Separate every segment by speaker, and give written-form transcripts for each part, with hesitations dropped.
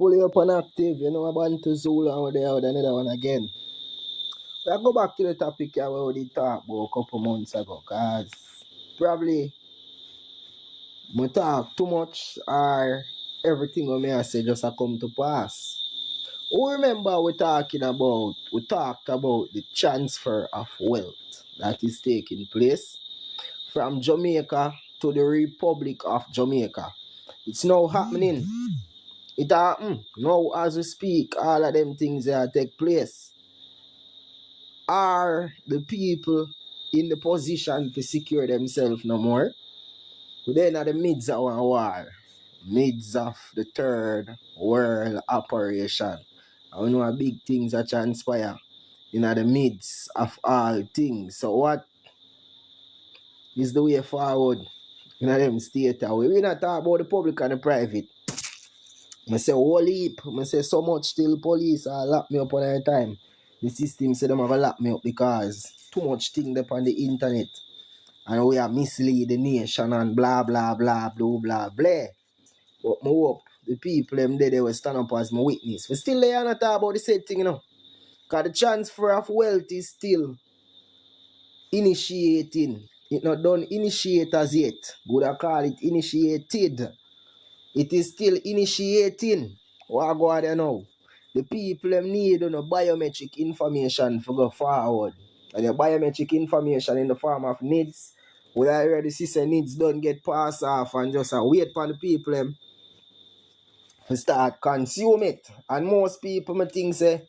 Speaker 1: fully up and active. You know, about to Zulu and there, another one again. But I go back to the topic I already talked about a couple months ago, because probably I talk too much or everything what I say just a come to pass. Who remember we talked about the transfer of wealth that is taking place from Jamaica to the Republic of Jamaica. It's now happening. It happen. Now as we speak, all of them things that take place. Are the people in the position to secure themselves no more? Then at the midst of a war, midst of the third world operation. I know a big things that transpire in the midst of all things. So what is the way forward in them state? We not talk about the public and the private. I say whole heap. I say so much still police lock me up on every time. The system say them have lock me up because too much thing up on the internet. And we are mislead the nation and blah blah blah blah blah blah. But I hope the people them there they will stand up as my witness. We still there and talk about the same thing, you know. Because the transfer of wealth is still initiating. It not done initiate as yet. Would I call it initiated? It is still initiating. What go on there now? The people them need biometric information for go forward. And the biometric information in the form of needs. We already see say needs don't get passed off and just wait for the people them to start consume it. And most people me think say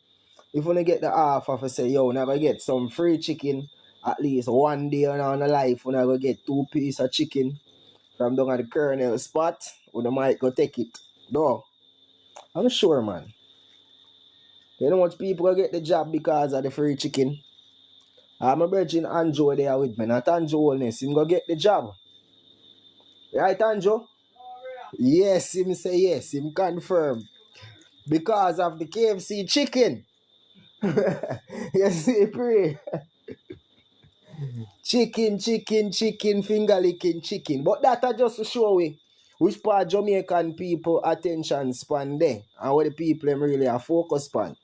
Speaker 1: if you get the offer for say yo, never get some free chicken at least one day in our life, we never get 2 pieces of chicken from down at the Colonel spot, we might go take it. Though, I'm sure, man. You know much people go get the job because of the free chicken. I'm a virgin Anjo there with me, not Anjo Wellness. Him go get the job. Right, Anjo? Yes, him say yes. Him confirm. Because of the KFC chicken. Yes, he pray. Chicken, finger licking chicken. But that are just to show we which part Jamaican people attention span there and what the people them really are focused on.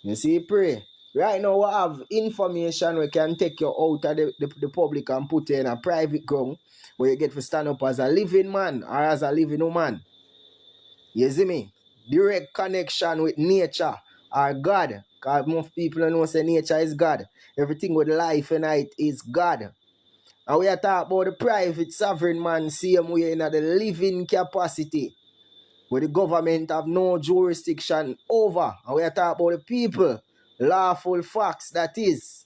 Speaker 1: You see, pray. Right now we have information we can take you out of the public and put you in a private ground where you get to stand up as a living man or as a living woman. You see me? Direct connection with nature or God. Because most people don't know say nature is God. Everything with life and it is God. And we are talking about the private sovereign man same way in the living capacity. Where the government have no jurisdiction over. And we are talking about the people. Lawful facts, that is.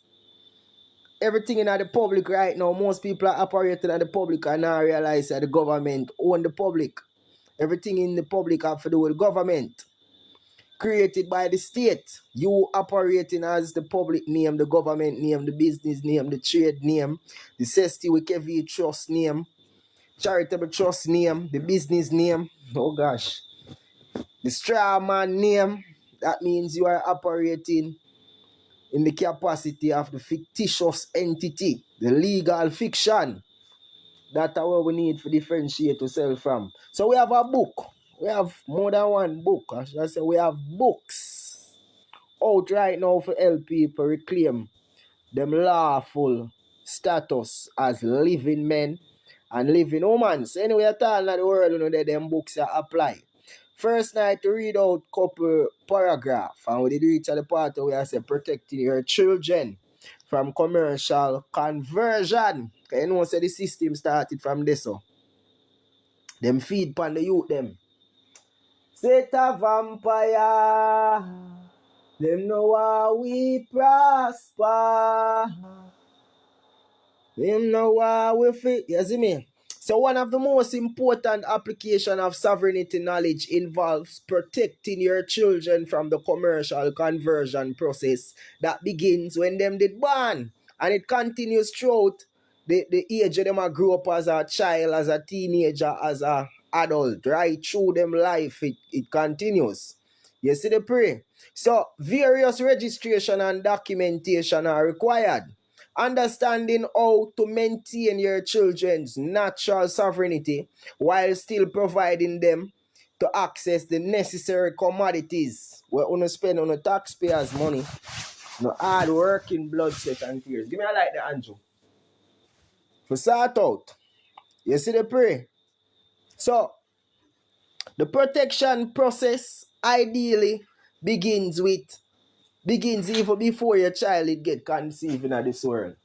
Speaker 1: Everything in the public right now, most people are operating in the public and now realize that the government own the public. Everything in the public have to do with government. Created by the state. You operating as the public name, the government name, the business name, the trade name, the Sesti Wikevi trust name, charitable trust name, the business name. Oh gosh. The straw man name. That means you are operating in the capacity of the fictitious entity, the legal fiction. That's what we need to differentiate ourselves from. So we have a book. We have more than one book. I should say we have books out right now for help people reclaim them lawful status as living men and living women. So anyway, at all in the world, you know that them books are apply. First night to read out couple paragraph and we did reach at the part where I say protecting your children from commercial conversion. Because you know say the system started from this. So them feed pan the youth them. Set a vampire. Them know how we prosper. Them know how we fit. You see me? So one of the most important application of sovereignty knowledge involves protecting your children from the commercial conversion process that begins when them did born. And it continues throughout the age of them a grow up as a child, as a teenager, as a adult, right? Through them life, it continues. You see the pray? So various registration and documentation are required. Understanding how to maintain your children's natural sovereignty while still providing them to access the necessary commodities where you spend on the taxpayers' money, no hard working blood, sweat, and tears. Give me a light there, Andrew. For sort out. You see the pray? So, the protection process ideally begins even before your child it get conceived in this world.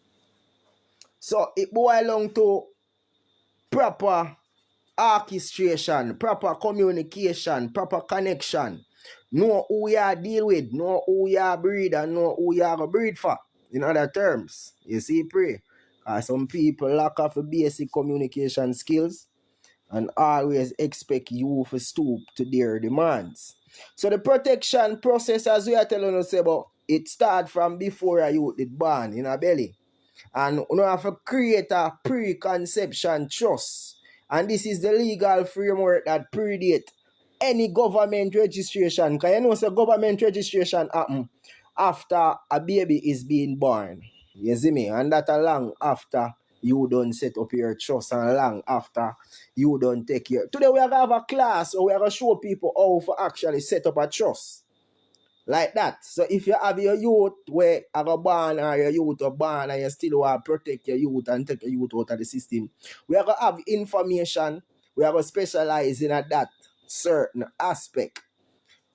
Speaker 1: So, it boils down to proper orchestration, proper communication, proper connection. Know who you are deal with, know who you are breed, and know who you are going to breed for. In other terms, you see, pray. Some people lack of the basic communication skills and always expect you to stoop to their demands. So the protection process, as we are telling us about, it starts from before a youth is born in a belly. And you have to create a preconception trust. And this is the legal framework that predate any government registration. Because you know, so government registration happen after a baby is being born. You see me? And that long after you don't set up your trust and long after you don't take care. Today we are going to have a class or we are going to show people how to actually set up a trust. Like that. So if you have your youth where are born or your youth are born and you still want to protect your youth and take your youth out of the system, we are going to have information. We are going to specialize in that certain aspect.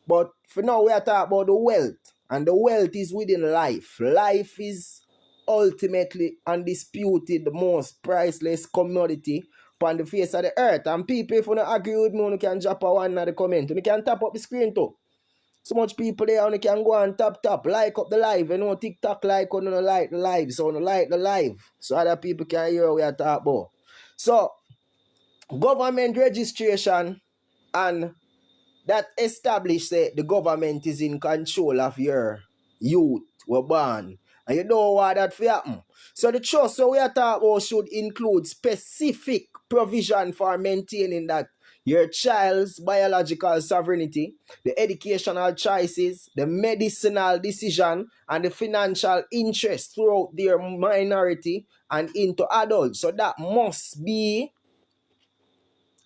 Speaker 1: But for now, we are talking about the wealth. And the wealth is within life. Life is ultimately undisputed the most priceless commodity upon the face of the earth. And people, if you don't agree with me, you can drop a one in the comment. You can tap up the screen too. So much people there only can go and tap, like up the live. You know, TikTok like on the like the live. So on like the live. So other people can hear what we are talking about. So government registration and that establishes that the government is in control of your youth were born. And you don't want that to happen. So the trust so we are talking about should include specific provision for maintaining that your child's biological sovereignty, the educational choices, the medicinal decision, and the financial interest throughout their minority and into adults. So that must be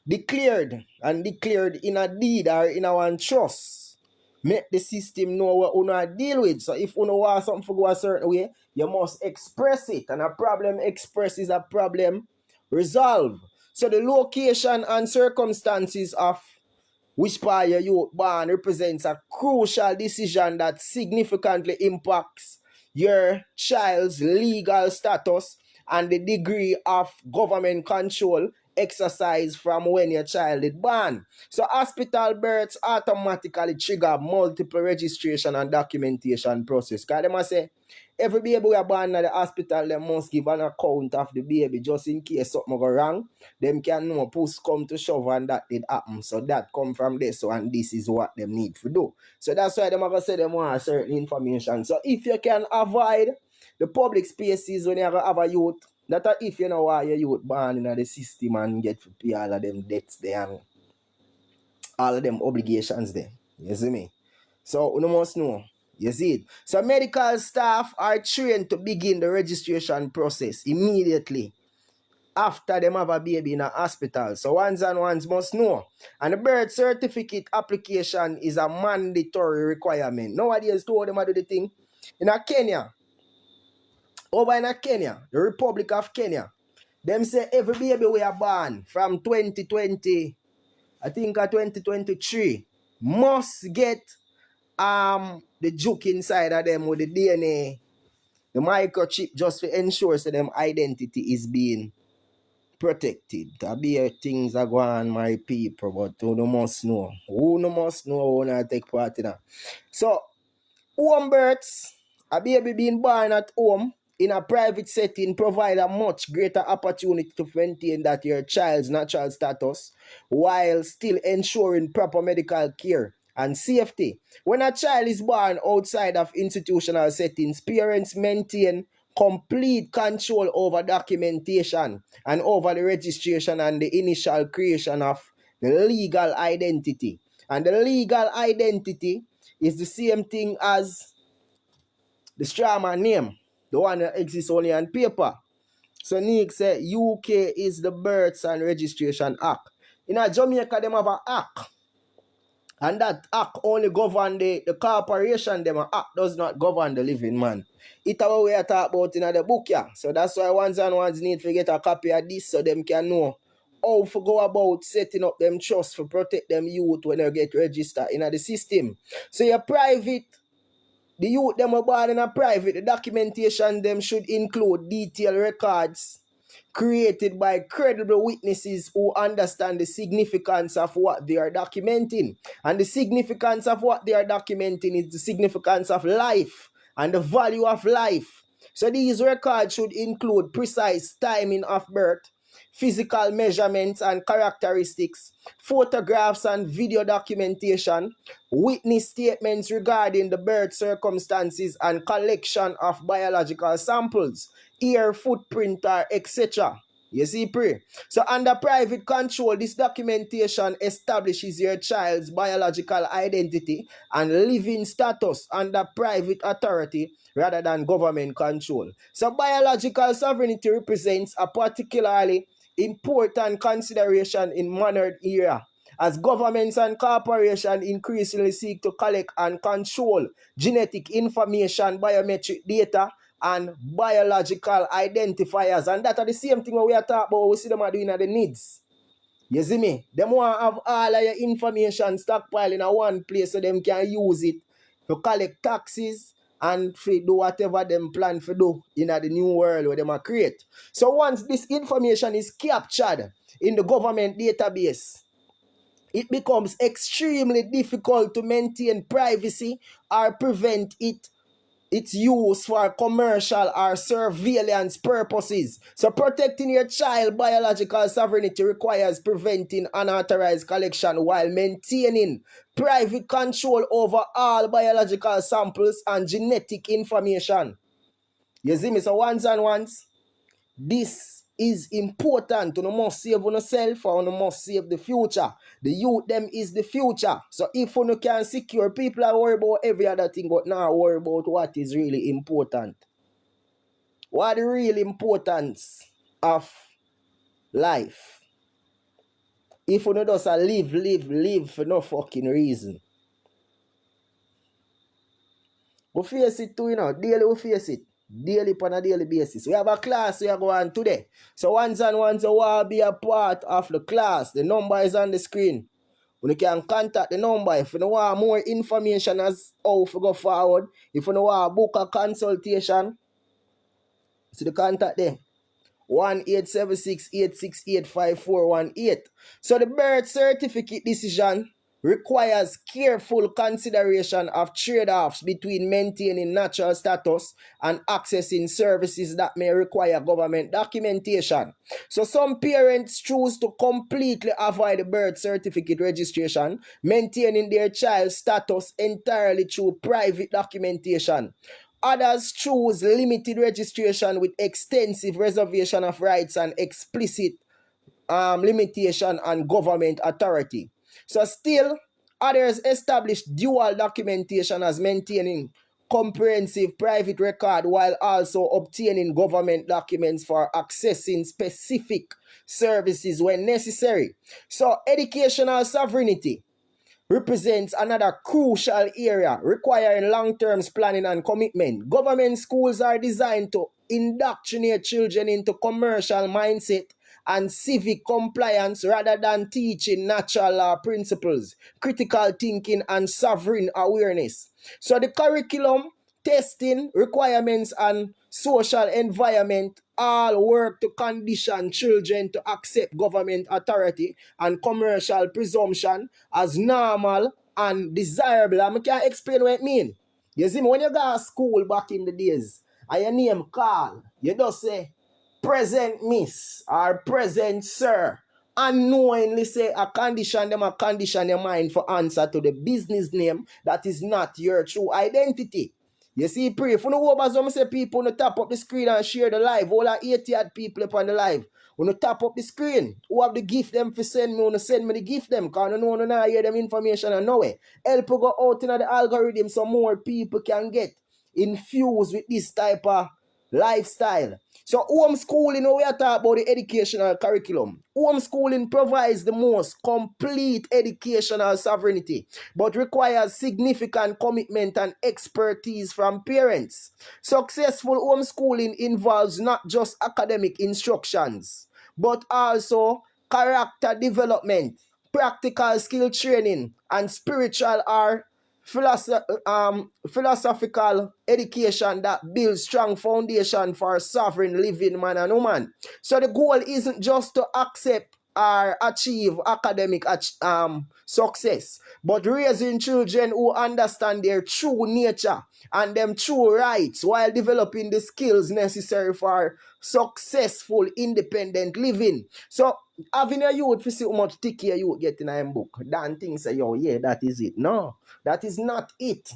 Speaker 1: declared in a deed or in our trust. Make the system know what you want to deal with. So if you want something to go a certain way, you must express it. And a problem expressed is a problem resolved. So the location and circumstances of which part your youth born represents a crucial decision that significantly impacts your child's legal status and the degree of government control exercised from when your child is born. So hospital births automatically trigger multiple registration and documentation process. Because they must say, every baby we are born at the hospital, they must give an account of the baby just in case something go wrong. Them can know push come to shove and that did happen. So that come from this. So and this is what them need to do. So that's why them are going to say them want certain information. So if you can avoid the public spaces when you have a youth, that if you know why your youth born in the system and get to pay all of them debts there and all of them obligations there. You see me? So you must know. You see it? So medical staff are trained to begin the registration process immediately after them have a baby in a hospital. So ones and ones must know. And the birth certificate application is a mandatory requirement. Nowadays, told them to do the thing. In a Kenya, over in a Kenya, the Republic of Kenya, them say every baby we are born from 2020, I think 2023, must get the juke inside of them with the DNA, the microchip, just to ensure so them identity is being protected. There be things are going on, my people, but who no must know. Who no must know who not take part in that. So, home births, a baby being born at home in a private setting provide a much greater opportunity to maintain that your child's natural status while still ensuring proper medical care and safety. When a child is born outside of institutional settings, parents maintain complete control over documentation and over the registration and the initial creation of the legal identity. And the legal identity is the same thing as the strawman name, the one that exists only on paper. So Nick said UK is the Births and Registration Act. In Jamaica, them have an act. And that act only govern the corporation, them act does not govern the living man. It's what we are talking about in the book, yeah. So that's why ones and ones need to get a copy of this so them can know how to go about setting up them trust for protect them youth when they get registered in the system. So your private, the youth them are born in a private, the documentation them should include detailed records created by credible witnesses who understand the significance of what they are documenting. And the significance of what they are documenting is the significance of life and the value of life. So these records should include precise timing of birth, physical measurements and characteristics, photographs and video documentation, witness statements regarding the birth circumstances and collection of biological samples, ear footprint, etc. You see, pre? So under private control, this documentation establishes your child's biological identity and living status under private authority rather than government control. So biological sovereignty represents a particularly important consideration in modern era, as governments and corporations increasingly seek to collect and control genetic information, biometric data, and biological identifiers. And that are the same thing we are talking about, we see them are doing at the needs. You see me? Them want to have all of your information stockpiled in a one place so them can use it to collect taxes and to do whatever them plan to do in the new world where them are create. So once this information is captured in the government database, it becomes extremely difficult to maintain privacy or prevent its use for commercial or surveillance purposes. So protecting your child biological sovereignty requires preventing unauthorized collection while maintaining private control over all biological samples and genetic information. You see me? So once and once, this is important. You must save yourself or you must save the future. The youth them is the future. So if you can secure, people are worried about every other thing, but now worry about what is really important. What the real importance of life? If you just live for no fucking reason. We face it too, daily we face it. Daily on a daily basis. We have a class we are going today. So once and once you want to be a part of the class, the number is on the screen. You can contact the number if you want more information as how to go forward. If you want to book a consultation, see the contact there. 1-876-868-5418. So the birth certificate decision requires careful consideration of trade-offs between maintaining natural status and accessing services that may require government documentation. So some parents choose to completely avoid the birth certificate registration, maintaining their child's status entirely through private documentation. Others choose limited registration with extensive reservation of rights and explicit limitation on government authority. So still, others establish dual documentation as maintaining comprehensive private record while also obtaining government documents for accessing specific services when necessary. So educational sovereignty represents another crucial area requiring long-term planning and commitment. Government schools are designed to indoctrinate children into commercial mindset and civic compliance rather than teaching natural law principles, critical thinking, and sovereign awareness. So the curriculum, testing, requirements, and social environment all work to condition children to accept government authority and commercial presumption as normal and desirable. I can't explain what it means. You see, when you go to school back in the days, and your name call, you just say, present miss or present sir. Unknowingly say a condition your mind for answer to the business name that is not your true identity. You see, pray. If you know over some say people on tap up the screen and share the live, all are 80 people upon the live. When you tap up the screen, who have the gift them for send me, send me the gift them, because you know you not hear them information and know it. Help you go out in the algorithm so more people can get infused with this type of lifestyle. So homeschooling, we are talking about the educational curriculum. Homeschooling provides the most complete educational sovereignty, but requires significant commitment and expertise from parents. Successful homeschooling involves not just academic instructions, but also character development, practical skill training, and spiritual or philosophical education that builds strong foundation for sovereign living man and woman. So the goal isn't just to accept or achieve academic success, but raising children who understand their true nature and them true rights while developing the skills necessary for successful independent living. So having a youth, to see how much ticky a youth get in a book, Dan things say, yo, yeah, that is it. No, that is not it.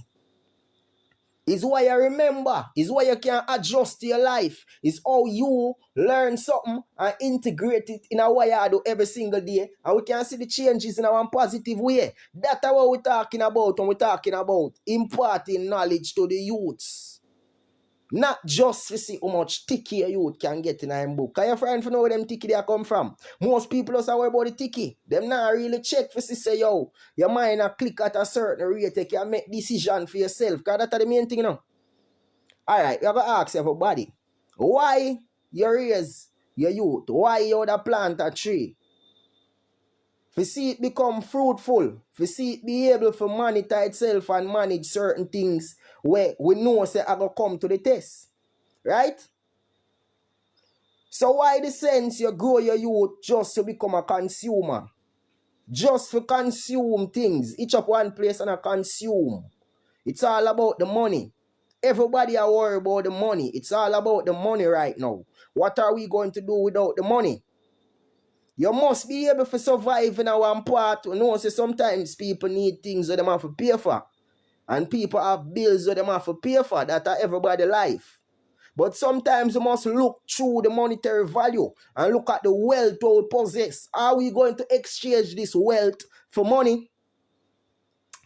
Speaker 1: Is why you remember, is why you can adjust your life, is how you learn something and integrate it in a way you do every single day, and we can see the changes in a one positive way. That's what we're talking about when we're talking about imparting knowledge to the youths. Not just to see how much ticky a youth can get in a book. Can your friend know where them ticky they come from? Most people also worry about the ticky. Them not really check for say, yo, your mind a click at a certain rate, you can make decision for yourself. Because that's the main thing, you know. Alright, you have to ask everybody, why you raise your youth? Why you would plant a tree? For see it become fruitful, for see it be able to monitor itself and manage certain things where we know say I go come to the test. Right? So why the sense you grow your youth just to become a consumer? Just to consume things. Each up one place and a consume. It's all about the money. Everybody are worried about the money. It's all about the money right now. What are we going to do without the money? You must be able to survive in a one part. You know, so sometimes people need things that they have to pay for. And people have bills that they have to pay for that are everybody's life. But sometimes you must look through the monetary value and look at the wealth we possess. Are we going to exchange this wealth for money?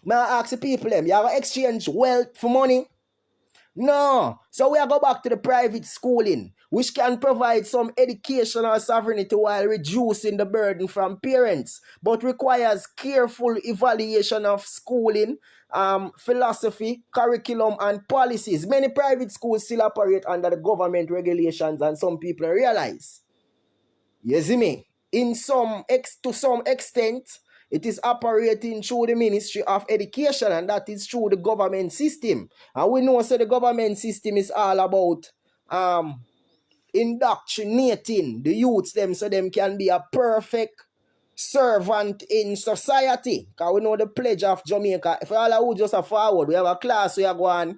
Speaker 1: May I ask the people them, you have to exchange wealth for money? No. So we are go back to the private schooling, which can provide some educational sovereignty while reducing the burden from parents, but requires careful evaluation of schooling, philosophy, curriculum, and policies. Many private schools still operate under the government regulations, and some people realize. You see me? To some extent, it is operating through the Ministry of Education, and that is through the government system. And we know so the government system is all about indoctrinating the youths them so them can be a perfect servant in society. Because we know the pledge of Jamaica. If all who just a forward, we have a class we are going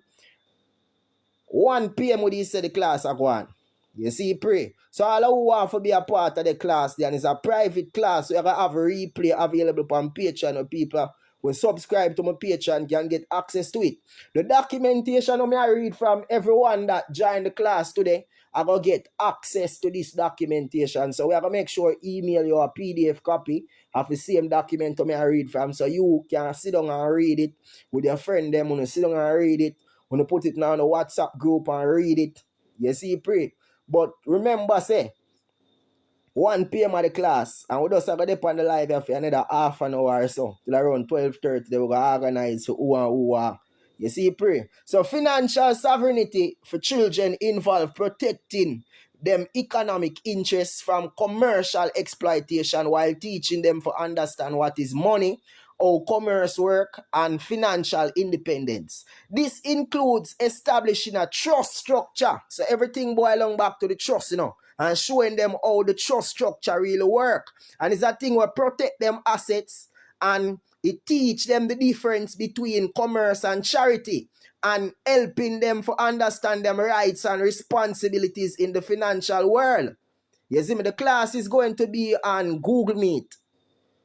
Speaker 1: 1 p.m. we say the class are going. You see, pray. So all who want to be a part of the class, then it's a private class. So you can have a replay available on Patreon, or people who subscribe to my Patreon can get access to it. The documentation I read from everyone that joined the class today, I go get access to this documentation. So we have to make sure email you a PDF copy of the same document I read from, so you can sit down and read it with your friend them. When you sit down and read it, when you put it now in a WhatsApp group and read it. You see, pray. But remember, say, 1 p.m. at the class, and we just have to depend on the live for another half an hour or so, till around 12:30, they will organize for who and who are. You see, pray. So financial sovereignty for children involve protecting them economic interests from commercial exploitation while teaching them to understand what is money, how commerce work, and financial independence. This includes establishing a trust structure. So everything boils along back to the trust, you know, and showing them how the trust structure really work. And it's a thing where protect them assets, and it teach them the difference between commerce and charity, and helping them to understand them rights and responsibilities in the financial world. You see me, the class is going to be on Google Meet.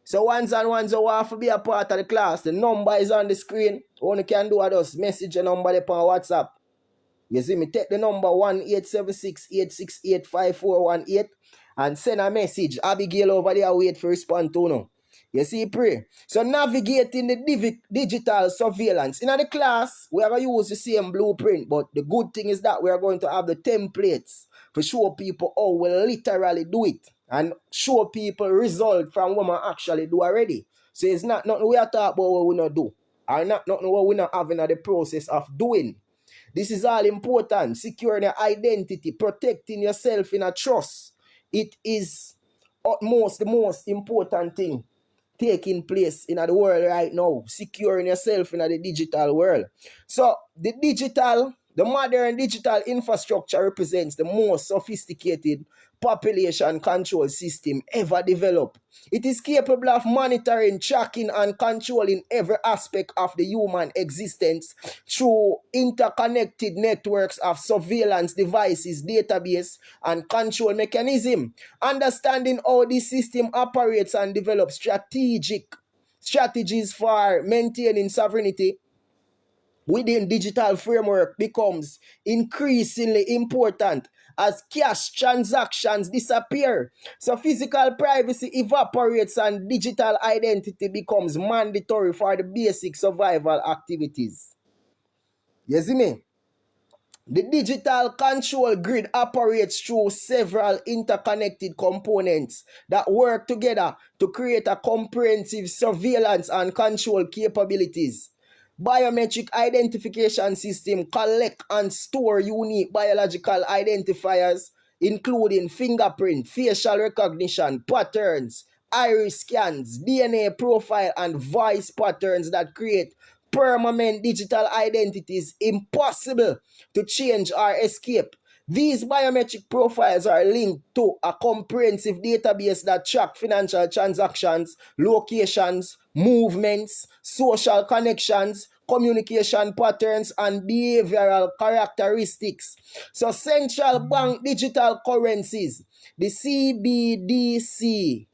Speaker 1: So ones and ones who want to be a part of the class, the number is on the screen. All you can do is just message the number on WhatsApp. You see me, take the number 1-876-868-5418 and send a message. Abigail over there wait for respond to you. You see, pray. So navigating the digital surveillance. In the class, we are going to use the same blueprint, but the good thing is that we are going to have the templates to show people how we literally do it and show people result from what we actually do already. So it's not nothing we are talking about what we not do, or not nothing what we not having in the process of doing. This is all important. Securing your identity, protecting yourself in a trust. It is the most important thing taking place in the world right now, securing yourself in the digital world. So the modern digital infrastructure represents the most sophisticated population control system ever developed. It is capable of monitoring, tracking, and controlling every aspect of the human existence through interconnected networks of surveillance devices, database, and control mechanism. Understanding how this system operates and develops strategies for maintaining sovereignty within digital framework becomes increasingly important as cash transactions disappear. So physical privacy evaporates and digital identity becomes mandatory for the basic survival activities. You see me? The digital control grid operates through several interconnected components that work together to create a comprehensive surveillance and control capabilities. Biometric identification system collect and store unique biological identifiers, including fingerprint, facial recognition, patterns, iris scans, DNA profile, and voice patterns that create permanent digital identities impossible to change or escape. These biometric profiles are linked to a comprehensive database that tracks financial transactions, locations, movements, social connections, communication patterns, and behavioral characteristics. So central bank digital currencies, the CBDC,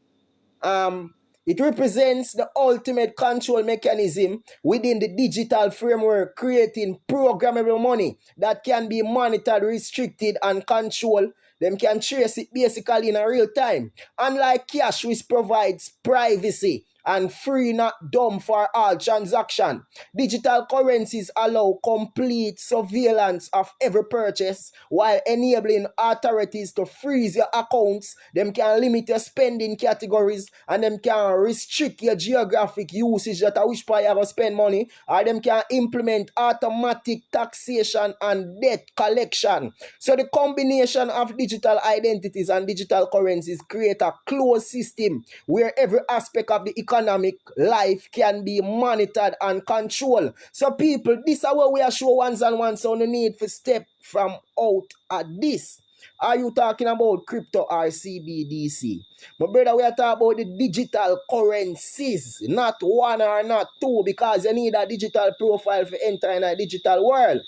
Speaker 1: it represents the ultimate control mechanism within the digital framework, creating programmable money that can be monitored, restricted, and controlled. Them can trace it basically in a real time. Unlike cash, which provides privacy and free, not dumb for all transaction, digital currencies allow complete surveillance of every purchase while enabling authorities to freeze your accounts. Them can limit your spending categories and them can restrict your geographic usage that I wish you ever spend money, or them can implement automatic taxation and debt collection. So the combination of digital identities and digital currencies create a closed system where every aspect of the economic life can be monitored and controlled. So people, this is what we are show ones and ones, so no need for step from out at this. Are you talking about crypto or CBDC? My brother, we are talking about the digital currencies, not one or not two, because you need a digital profile for enter in a digital world.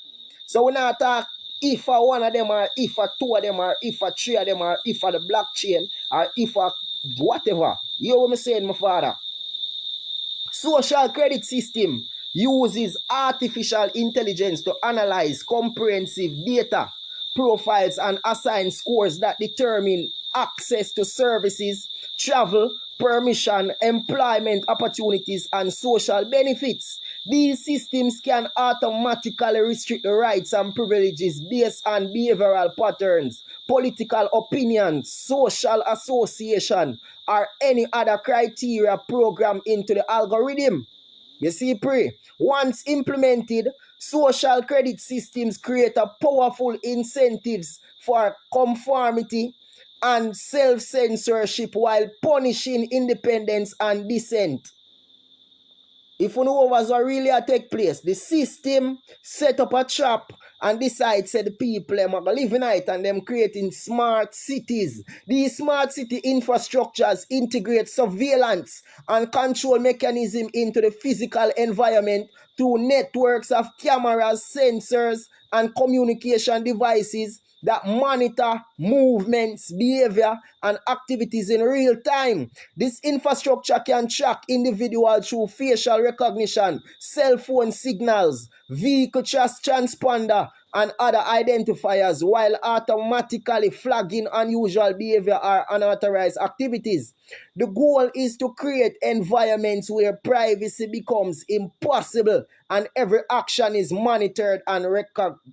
Speaker 1: So we not talk if a one of them or if a two of them or if a three of them or if a the blockchain or if a whatever. You know what I'm saying, my father? Social credit system uses artificial intelligence to analyze comprehensive data profiles and assign scores that determine access to services, travel, permission, employment opportunities, and social benefits. These systems can automatically restrict the rights and privileges based on behavioral patterns, political opinions, social association, or any other criteria programmed into the algorithm. You see, once implemented, social credit systems create a powerful incentives for conformity and self-censorship while punishing independence and dissent. If you know what was really take place, the system set up a trap and decide say the people them are living it and them creating smart cities. These smart city infrastructures integrate surveillance and control mechanism into the physical environment through networks of cameras, sensors, and communication devices that monitor movements, behavior, and activities in real time. This infrastructure can track individuals through facial recognition, cell phone signals, vehicle transponder, and other identifiers, while automatically flagging unusual behavior or unauthorized activities. The goal is to create environments where privacy becomes impossible and every action is monitored and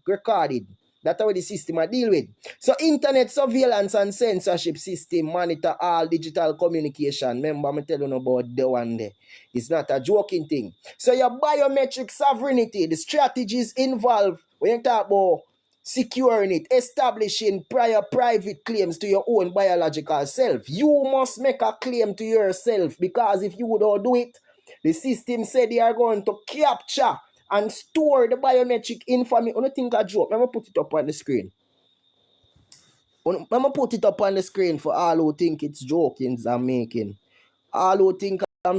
Speaker 1: recorded. That's how the system I deal with. So internet surveillance and censorship system monitor all digital communication. Remember, I'm telling you about the one there. It's not a joking thing. So your biometric sovereignty, the strategies involved when you talk about securing it, establishing prior private claims to your own biological self. You must make a claim to yourself, because if you don't do it, the system said they are going to capture and store the biometric information. I don't think I joke. I'm going to put it up on the screen. I'm going to put it up on the screen for all who think it's jokings I'm making. All who think I'm...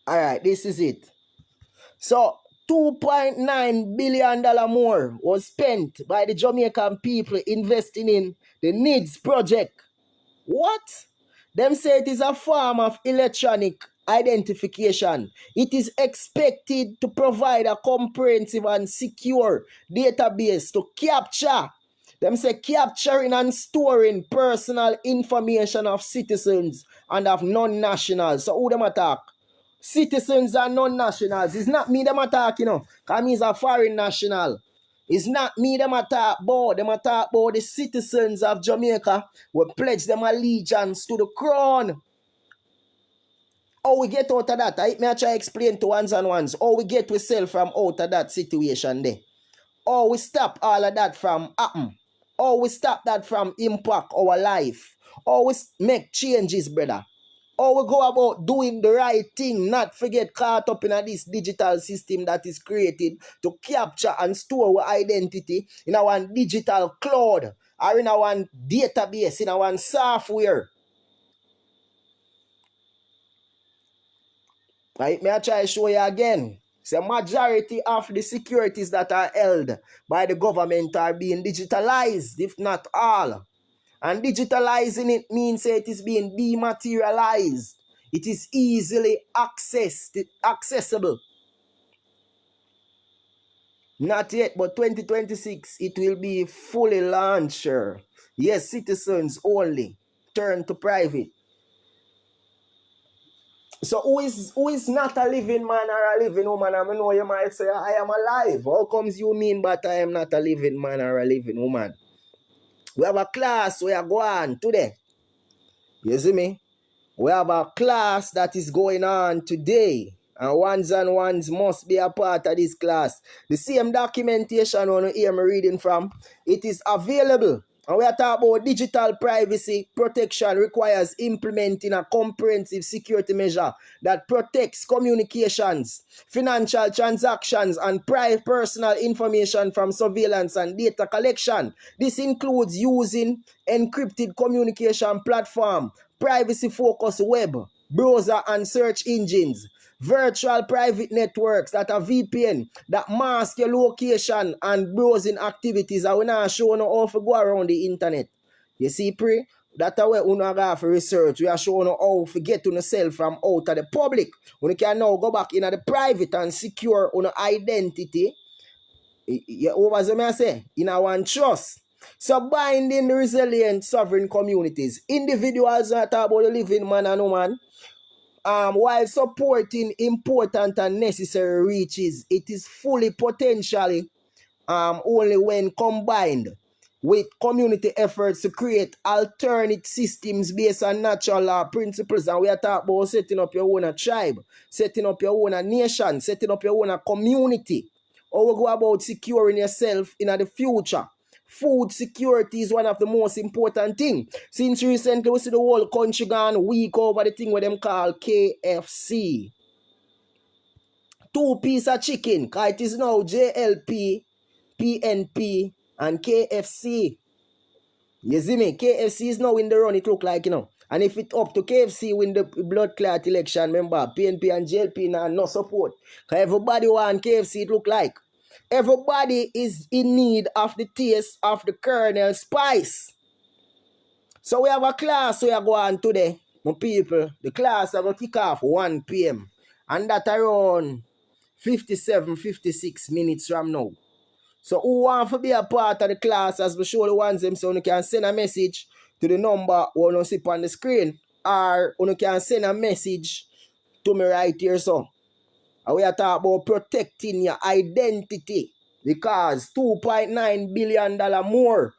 Speaker 1: All right, this is it. So, $2.9 billion more was spent by the Jamaican people investing in the NIDS project. What? Them say it is a form of electronic identification. It is expected to provide a comprehensive and secure database to capture. Them say capturing and storing personal information of citizens and of non-nationals. So who them attack? Citizens and non-nationals. It's not me them attack, because me is a foreign national. It's not me them attack about. Them attack about the citizens of Jamaica will pledge them allegiance to the crown. How we get out of that? I try to explain to ones and ones. How we get ourselves from out of that situation there. How we stop all of that from happen. How we stop that from impact our life. How we make changes, brother. How we go about doing the right thing, not forget caught up in this digital system that is created to capture and store our identity in our digital cloud or in our database, in our software. Right? May I try to show you again? So majority of the securities that are held by the government are being digitalized, if not all. And digitalizing it means it is being dematerialized. It is easily accessible. Not yet, but 2026, it will be fully launched. Yes, citizens only. Turn to private. So who is not a living man or a living woman? I know you might say, I am alive. How comes you mean but I am not a living man or a living woman? We have a class we are going today. You see me? We have a class that is going on today. And ones must be a part of this class. The same documentation when you hear me reading from, it is available. And we are talking about digital privacy protection requires implementing a comprehensive security measure that protects communications, financial transactions, and personal information from surveillance and data collection. This includes using encrypted communication platform, privacy-focused web, browser and search engines, virtual private networks that are VPN that mask your location and browsing activities. I will not show you how to go around the internet. You see, pre? That's why we have to research. We are showing you how to get to yourself from out of the public. We can now go back into the private and secure on identity. What was I say? In our trust. So binding resilient sovereign communities. Individuals that are about the living man and woman. While supporting important and necessary reaches, it is fully potentially only when combined with community efforts to create alternate systems based on natural law principles. And we are talking about setting up your own tribe, setting up your own nation, setting up your own community. How we go about securing yourself in the future. Food security is one of the most important things. Since recently, we see the whole country gone weak over the thing what them call KFC. 2 pieces of chicken, because it is now JLP, PNP, and KFC. You see me? KFC is now in the run, it look like, And if it up to KFC win the blood clot election, remember, PNP and JLP now no support. Because everybody want KFC, it look like. Everybody is in need of the taste of the kernel spice. So we have a class we are going today, my people. The class are going to kick off 1 p.m. And that around 56 minutes from now. So who want to be a part of the class, as we show the ones them, so you can send a message to the number you see on the screen, or you can send a message to me right here. So we are talking about protecting your identity, because $2.9 billion more,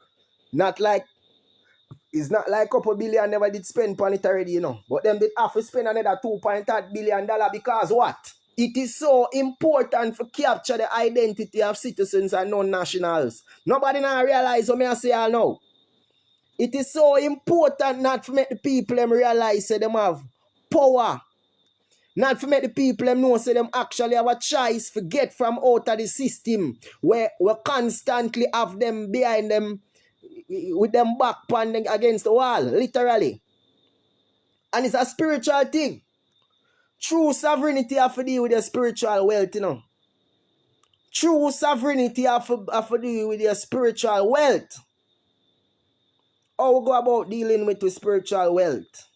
Speaker 1: it's not like a couple billion never did spend on it already, But them did have to spend another $2.8 billion because what? It is so important to capture the identity of citizens and non-nationals. Nobody now realize what I say all now. It is so important not to make the people them realize that them have power. Not to make the people them know say them actually have a choice to get from out of the system where we constantly have them behind them with them back panding against the wall, literally. And it's a spiritual thing. True sovereignty have to deal with your spiritual wealth, True sovereignty have to deal with your spiritual wealth. How we go about dealing with the spiritual wealth?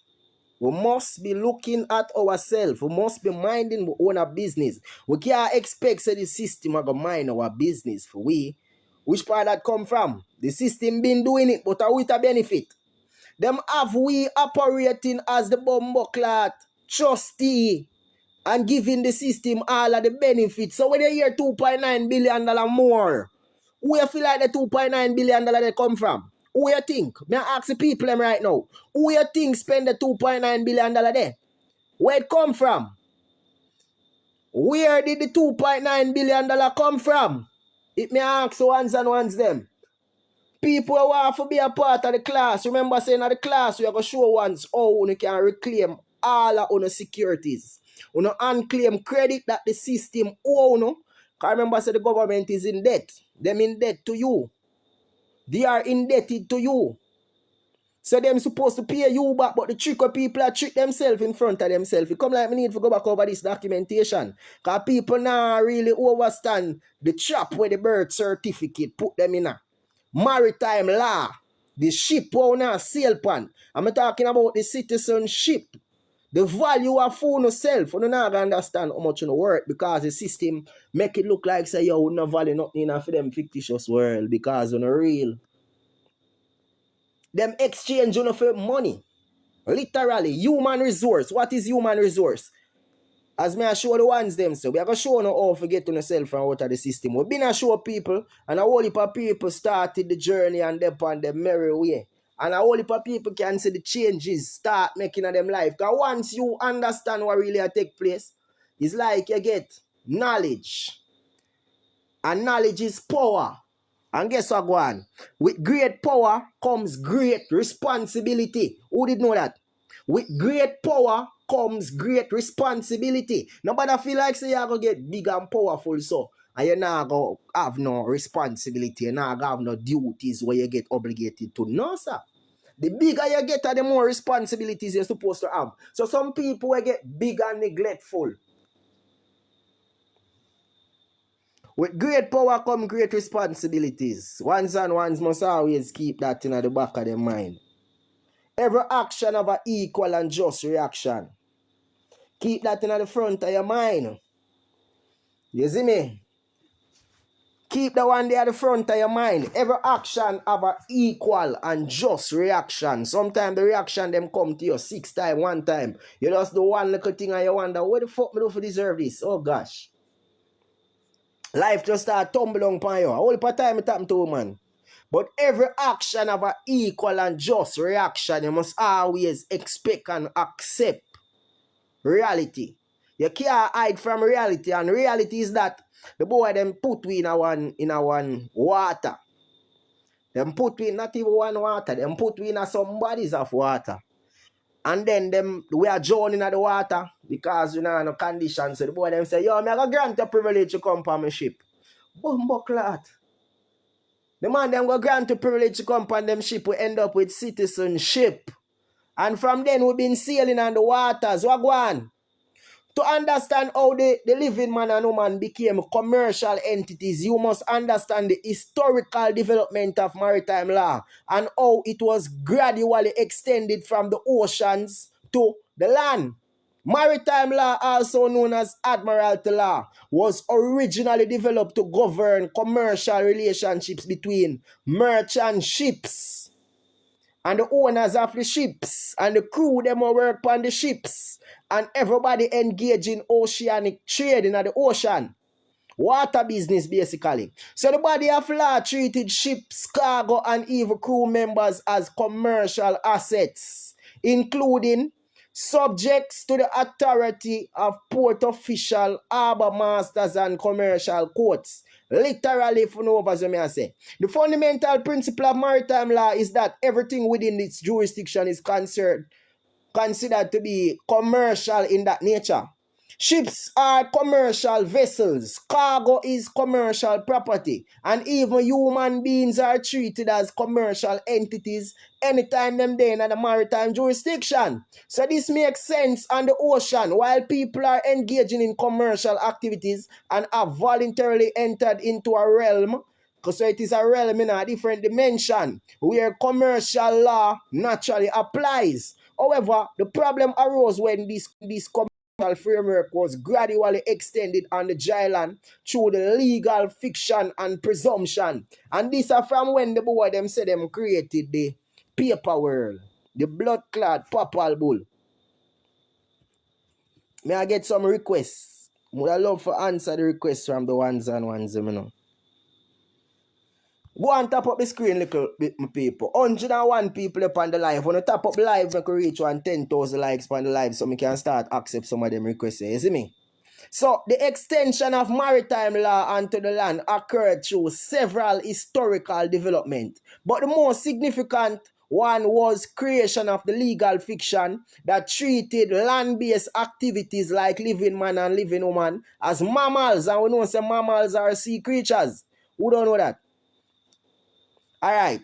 Speaker 1: We must be looking at ourselves. We must be minding our own business. We can't expect the system to mind our business for we. Which part that come from? The system been doing it, but with a benefit. Them have we operating as the bumbleclot trustee and giving the system all of the benefits. So when you hear $2.9 billion more, where feel like the $2.9 billion they come from? Who you think? Me ask the people them right now. Who you think spend the $2.9 billion there? Where it come from? Where did the $2.9 billion come from? It me ask ones and ones them. People who want to be a part of the class, remember saying at the class we are going to show ones how you can reclaim all of your securities. You unclaim credit that the system own. Because remember say the government is in debt. Them in debt to you. They are indebted to you. So them supposed to pay you back, but the trick of people are trick themselves in front of themselves. It come like me need to go back over this documentation. Because people now really understand the trap where the birth certificate put them in. Maritime law. The ship owner sail pan. I'm talking about the citizenship. The value of phone yourself. You not understand how much you work because the system make it look like say you no value nothing for them fictitious world because you're not real. Them exchange for money. Literally, human resource. What is human resource? As me I show the ones them, so we are going to show you how to get to yourself from out of the system. We've been a show people, and a whole heap of people started the journey and they're on the merry way. And a whole heap of people can see the changes start making in them life. Because once you understand what really take place, it's like you get knowledge. And knowledge is power. And guess what, go on? With great power comes great responsibility. Who did know that? With great power comes great responsibility. Nobody feel like say you're going to get big and powerful, so and you're not going to have no responsibility. You're not going to have no duties where you get obligated to. No, sir. The bigger you get, the more responsibilities you're supposed to have. So some people will get big and neglectful. With great power come great responsibilities. Ones and ones must always keep that in the back of their mind. Every action have an equal and just reaction. Keep that in the front of your mind. You see me? Keep the one there at the front of your mind. Every action have an equal and just reaction. Sometimes the reaction them come to you 6 times, 1 time. You just do one little thing and you wonder, what the fuck me do for deserve this? Oh gosh. Life just start tumbling upon you. A whole time it happen to you, man. But every action have an equal and just reaction. You must always expect and accept reality. You can't hide from reality, and reality is that the boy them put we in a one water. Them put we not even one water, them put we in some bodies of water. And then we are drowning in the water because you know no conditions. So the boy them say, yo, me I go grant a privilege to come on my ship. Bumbleclot. The man them go grant a privilege to come on them ship, we end up with citizenship. And from then we've been sailing on the waters. What go on? To understand how the living man and woman became commercial entities, you must understand the historical development of maritime law and how it was gradually extended from the oceans to the land. Maritime law, also known as Admiralty law, was originally developed to govern commercial relationships between merchant ships and the owners of the ships and the crew them who work on the ships and everybody engage in oceanic trading at the ocean. Water business basically. So the body of law treated ships, cargo and even crew members as commercial assets, including subjects to the authority of port official, harbor masters and commercial courts. Literally, for no as I say. The fundamental principle of maritime law is that everything within its jurisdiction is considered to be commercial in that nature. Ships are commercial vessels. Cargo is commercial property. And even human beings are treated as commercial entities anytime them there in the maritime jurisdiction. So this makes sense on the ocean. While people are engaging in commercial activities and have voluntarily entered into a realm, so it is a realm in a different dimension where commercial law naturally applies. However, the problem arose when this commercial framework was gradually extended on the dry land through the legal fiction and presumption. And this are from when the boy them say them created the paper world, the blood-clad papal bull. May I get some requests? Would I love to answer the requests from the ones and ones, you know. Go and tap up the screen little bit, my people. 101 people up on the live. When you tap up the live, I can reach 10,000 likes on the live so I can start accept some of them requests. You see me? So, the extension of maritime law onto the land occurred through several historical developments. But the most significant one was creation of the legal fiction that treated land-based activities like living man and living woman as mammals. And we know some mammals are sea creatures. Who don't know that? Alright,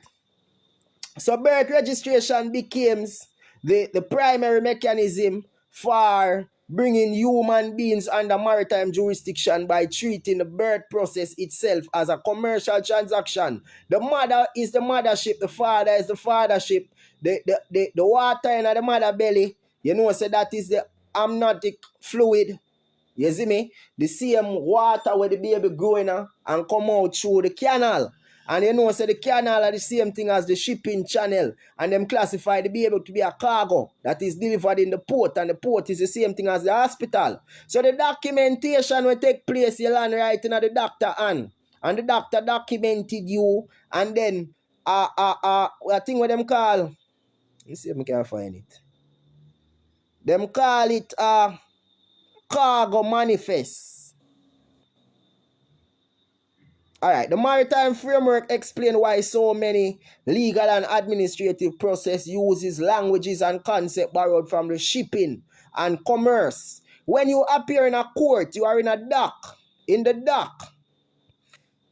Speaker 1: so birth registration becomes the primary mechanism for bringing human beings under maritime jurisdiction by treating the birth process itself as a commercial transaction. The mother is the mothership, the father is the fathership, the water in the mother belly, you know, so that is the amniotic fluid. You see me? The same water where the baby growing and come out through the canal. And you know, so the canal are the same thing as the shipping channel. And them classify the baby to be a cargo that is delivered in the port. And the port is the same thing as the hospital. So the documentation will take place, you land right in the doctor hand. And the doctor documented you. And then, I think what them call, let me see if I can find it. Them call it cargo manifest. Alright, the maritime framework explains why so many legal and administrative process uses languages and concepts borrowed from the shipping and commerce. When you appear in a court, you are in a dock. In the dock.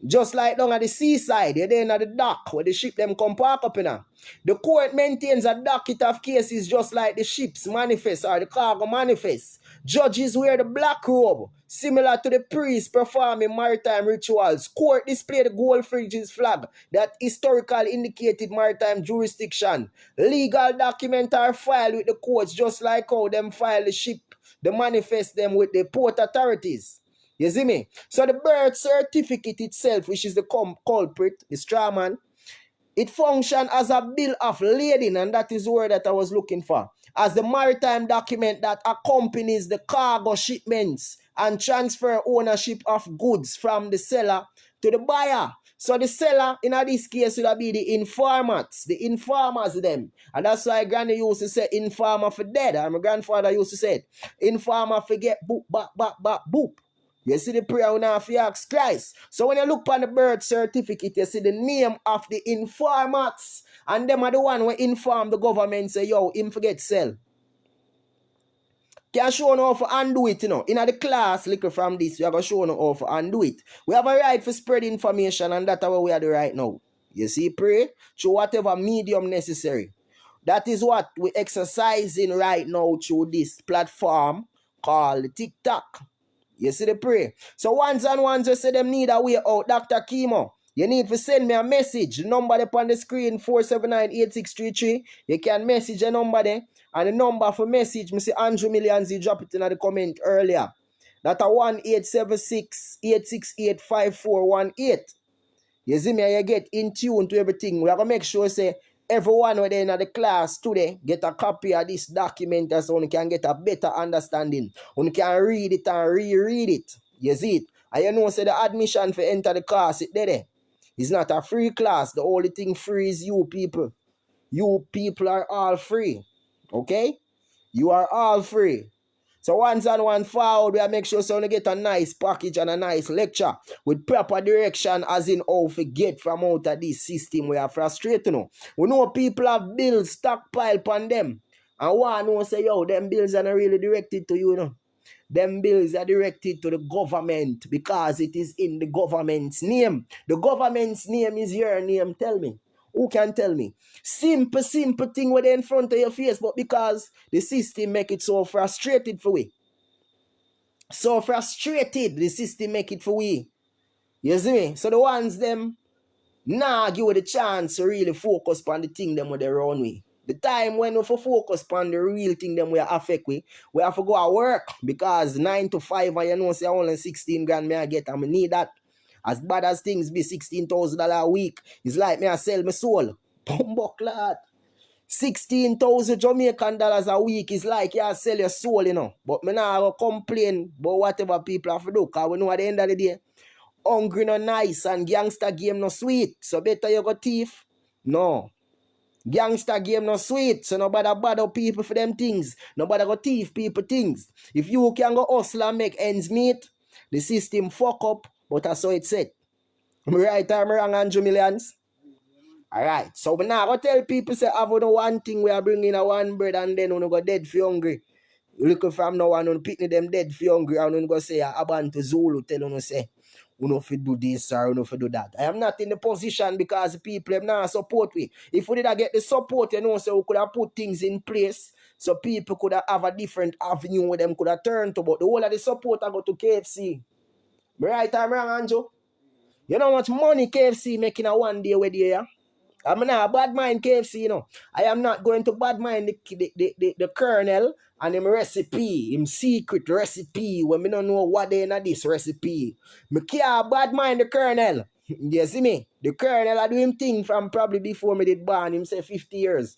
Speaker 1: Just like down at the seaside, you're there in the dock where the ship them come park up in. The court maintains a docket of cases just like the ship's manifest or the cargo manifest. Judges wear the black robe, similar to the priests performing maritime rituals. Court display the gold frigates flag that historically indicated maritime jurisdiction. Legal documents are filed with the courts just like how them file the ship, the manifest them with the port authorities. You see me? So the birth certificate itself, which is the culprit, the straw man, it functions as a bill of lading, and that is the word that I was looking for, as the maritime document that accompanies the cargo shipments and transfer ownership of goods from the seller to the buyer. So the seller in this case would be the informers them. And that's why granny used to say informer for dead. And my grandfather used to say it. Informer forget boop, back, boop. You see the prayer now for ask Christ. So when you look on the birth certificate, you see the name of the informers. And them are the one who inform the government say, yo, him forget sell. Can show you how to undo it, you know. In the class, look from this, we are going to show you how to undo it. We have a right to spread information, and that's what we are doing right now. You see, pray through whatever medium necessary. That is what we're exercising right now through this platform called TikTok. You see the pray. So ones and ones you say them need a way out. Dr. Chemo, you need to send me a message. The number up on the screen, 479-8633. You can message a number there. And the number for message, I see Andrew Millions, he dropped it in the comment earlier. That's a 1-876-868-5418. You see me, you get in tune to everything. We are going to make sure, say, everyone within the class today get a copy of this document so one can get a better understanding. One can read it and reread it. You see it? And you know, say the admission for enter the class, there. It's not a free class. The only thing free is you people. You people are all free. Okay? You are all free. So once and one forward, we make sure so we get a nice package and a nice lecture with proper direction as in how to get from out of this system we are frustrated. You know. We know people have bills stockpiled on them. And one will say, yo, them bills are not really directed to you, you know. Them bills are directed to the government because it is in the government's name. The government's name is your name. Tell me. Who can tell me? Simple thing with in front of your face, but because the system make it so frustrated for we. So frustrated, the system make it for we. You see me? So the ones them nah give you the chance to really focus on the thing them with their own way. The time when we focus on the real thing them we affect we have to go to work because 9 to 5 and you know say only 16 grand may I get and I need that. As bad as things be, $16,000 a week. It's like me I sell my soul. Bumbuck lad. 16,000 Jamaican dollars a week is like you sell your soul, you know. But me not complain about whatever people have to do. Because we know at the end of the day, hungry no nice and gangster game no sweet. So better you go thief. No. Gangster game no sweet. So nobody bother people for them things. Nobody go thief people things. If you can go hustle and make ends meet, the system fuck up. But that's how it's said. Am I right or am I wrong, Andrew Millions? Alright. So we now go tell people say have one thing we are bringing a one bread and then we go dead for hungry. You look from now on picking them dead for hungry and we go say Abantu Zulu tell you say we no fit do this or we no fit do that. I am not in the position because the people have not support me. If we did get the support, you know, so we could have put things in place so people could have a different avenue where them could have turned to. But the whole of the support I go to KFC. Right time wrong, Anjo? You know how much money KFC making a one day with you, yeah? I'm not bad mind KFC, you know. I am not going to bad mind the kernel and him recipe, him secret recipe, when me don't know what they in this recipe. Me can't bad mind the kernel. You see me? The kernel I do him thing from probably before me did born, him say 50 years.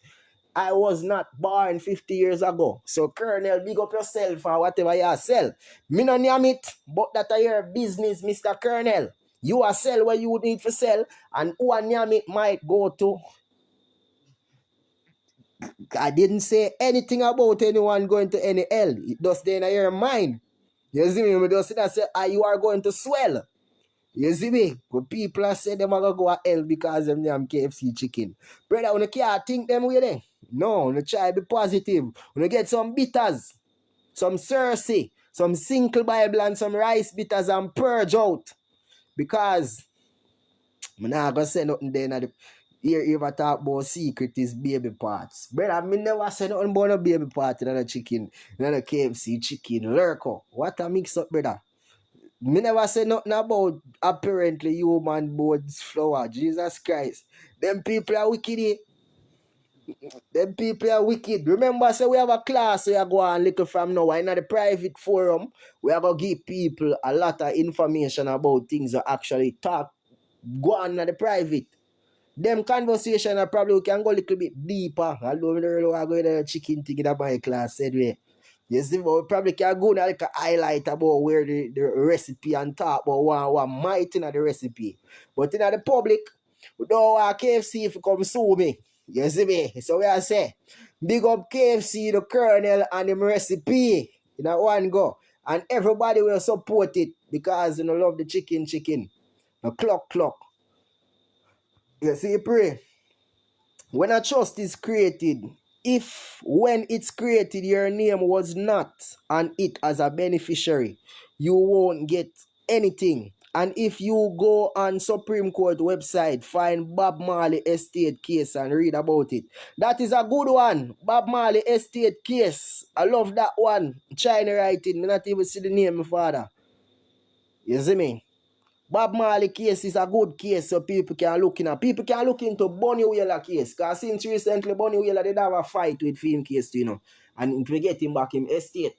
Speaker 1: I was not born 50 years ago. So, Colonel, big up yourself and whatever you sell. Me no name it, but that are your business, Mr. Colonel. You are sell what you need to sell, and who a name it might go to. I didn't say anything about anyone going to any hell. It does stay in your mind. You see me? Me just say, you are going to swell. You see me? But people are saying them are going to go to hell because of them KFC chicken. Brother, when you can't think them way there. No, you try to be positive. When you get some bitters, some Cersei, some Single Bible and some rice bitters and purge out. Because I'm not going to say nothing there. Here ever talk about secret is baby parts. Brother, I never say nothing about no baby part in the chicken, in the KFC chicken, lurko. What a mix up, brother. Me never say nothing about apparently human bones flour. Jesus Christ. Them people are wicked. Eh? Them people are wicked. Remember, so we have a class we are going little from now. In the private forum, we are going to give people a lot of information about things that actually talk. Go on in the private. Them conversation are probably we can go a little bit deeper. Although we don't really want to go to the chicken thing in my class. Anyway. You see, but we probably can go now like a highlight about where the recipe and talk about one might in the recipe. But in the public, we don't want KFC if you come sue me. You see me? So we are say, big up KFC, the Colonel, and the recipe. In that one go. And everybody will support it because you know love the chicken. The clock. You see, pray. When a trust is created, if when it's created your name was not on it as a beneficiary, you won't get anything. And if you go on Supreme Court website, find Bob Marley estate case and read about it. That is a good one. Bob Marley estate case. I love that one. China writing. I not even see the name, my father. You see me? Bob Marley case is a good case so people can look in. People can look into Bunny Wailer case. Because since recently Bunny Wailer did have a fight with film case, you know. And to get him back in estate.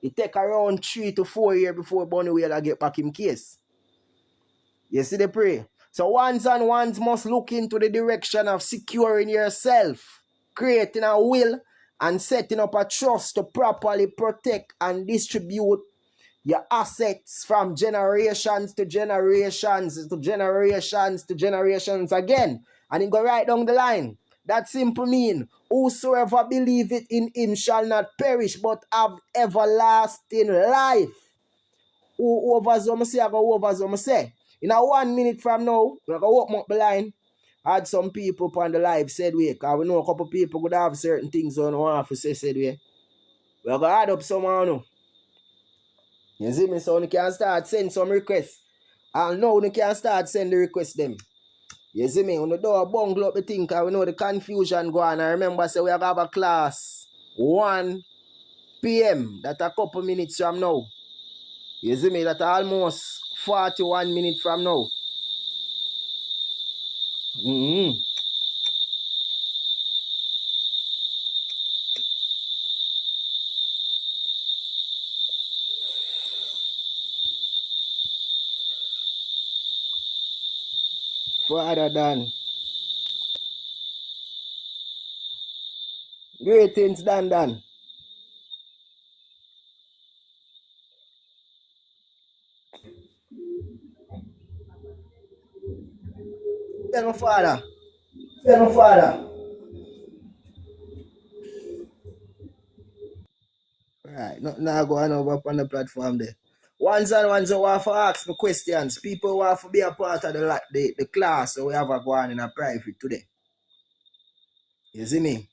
Speaker 1: It take around 3 to 4 years before Bunny Wailer get back in case. You see the pray? So ones and ones must look into the direction of securing yourself, creating a will, and setting up a trust to properly protect and distribute your assets from generations to generations to generations to generations again. And it go right down the line. That simple mean, whosoever believeth in him shall not perish, but have everlasting life. Who over some say, I go over some say. In a 1 minute from now, we're going to open up the line. I had some people upon the live said we, because we know a couple people could have certain things on want to say said we. We're going to add up someone now. You see me? So you can start send some requests. And now you can start send the request them. You see me? When the door bungle up the thing, because we know the confusion go on. I remember say we have a class 1 p.m. That's a couple minutes from now. You see me? That's almost 41 minutes from now. Father Dan. Greetings, Dan. Tell my father. Right, nothing now going over up on the platform there. Ones and ones who want to ask me questions. People want to be a part of the class so we have a go on in a private today. You see me?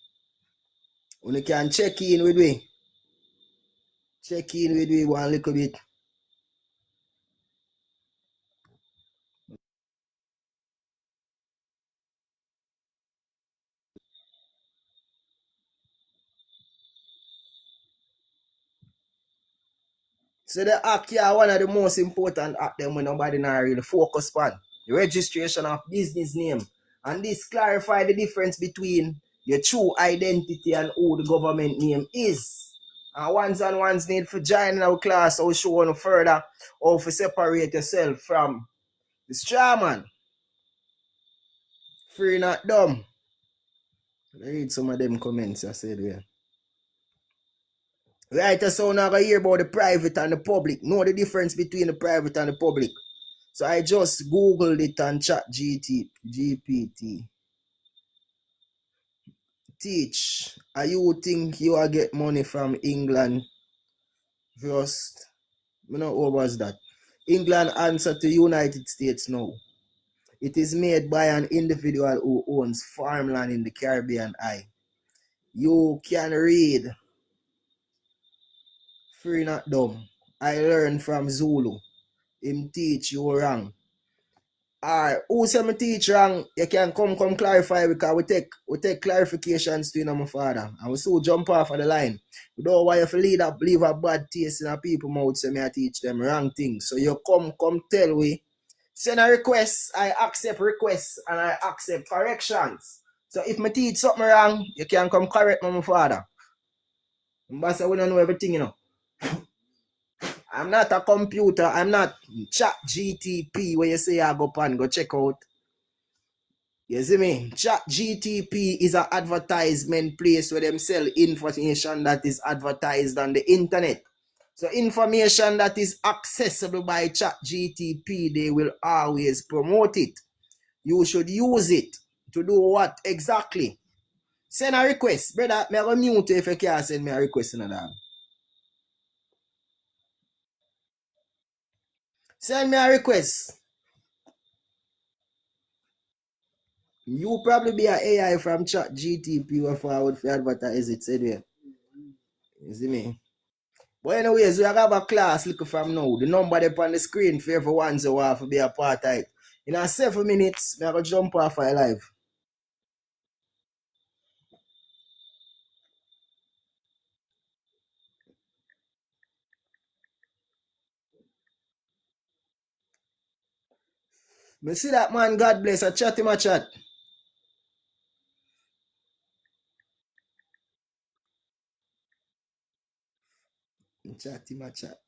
Speaker 1: When you can check in with me. Check in with me one little bit. So the act here one of the most important act them when nobody not really focus on. The registration of business name. And this clarify the difference between your true identity and who the government name is. And ones need for join our class or show on further or to separate yourself from the straw man. Free not dumb. Read some of them comments I said here. Right, so now I hear about the private and the public. Know the difference between the private and the public. So I just Googled it and chat GPT. Teach. Are you think you will get money from England? Just, you know, what was that? England answer to United States now. It is made by an individual who owns farmland in the Caribbean Isle. You can read. Free not dumb. I learned from Zulu. Him teach you wrong. Alright, who say me teach wrong, you can come clarify because we take clarifications to you know my father. And we so jump off of the line. We don't want you to leave a bad taste in a people mouth say me I teach them wrong things. So you come tell we. Send a request, I accept requests and I accept corrections. So if me teach something wrong, you can come correct me, my father. But say we don't know everything, you know. I'm not a computer. I'm not chat GTP where you say I go pan, go check out. You see me? Chat GTP is an advertisement place where them sell information that is advertised on the internet. So information that is accessible by Chat GTP, they will always promote it. You should use it to do what exactly? Send a request. Brother, I'm going to mute you if you can't send me a request in that. Send me a request. You probably be an AI from Chat GTP or forward for advertise it. Say there. You see me? But anyways, we have a class looking from now. The number there on the screen for everyone who want to be a part of it. In a 7 minutes, I'm going to jump off for live. Me see that man, God bless. I chat him a chat. Chat him a chat.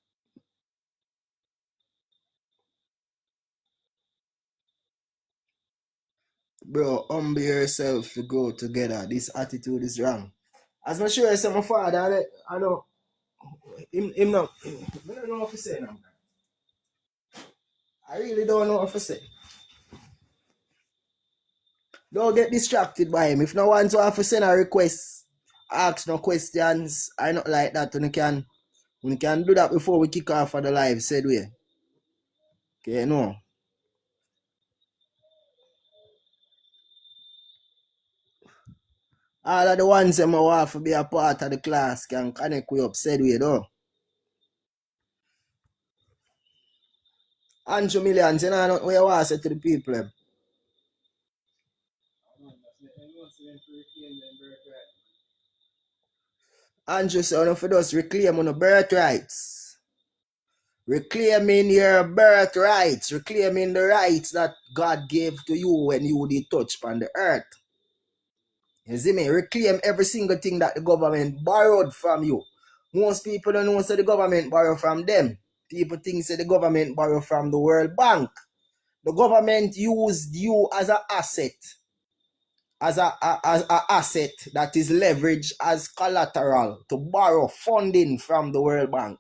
Speaker 1: Bro, humble yourself to grow together. This attitude is wrong. As I show you, my father, I know him not. I don't know what to say now. I really don't know what to say. Don't get distracted by him. If no one to have to send a request, ask no questions, I not like that. We can do that before we kick off for the live, said we. Okay, no. All of the ones that want to be a part of the class can connect with up, said we, though. 100 millions, you know what you want to say to the people. Andrew said, if you just reclaim on the birthrights. Reclaiming your birthrights. Reclaiming the rights that God gave to you when you did touch upon the earth. You see me? Reclaim every single thing that the government borrowed from you. Most people don't know that the government borrow from them. People think that the government borrow from the World Bank. The government used you as an asset. As a asset that is leveraged as collateral to borrow funding from the World Bank.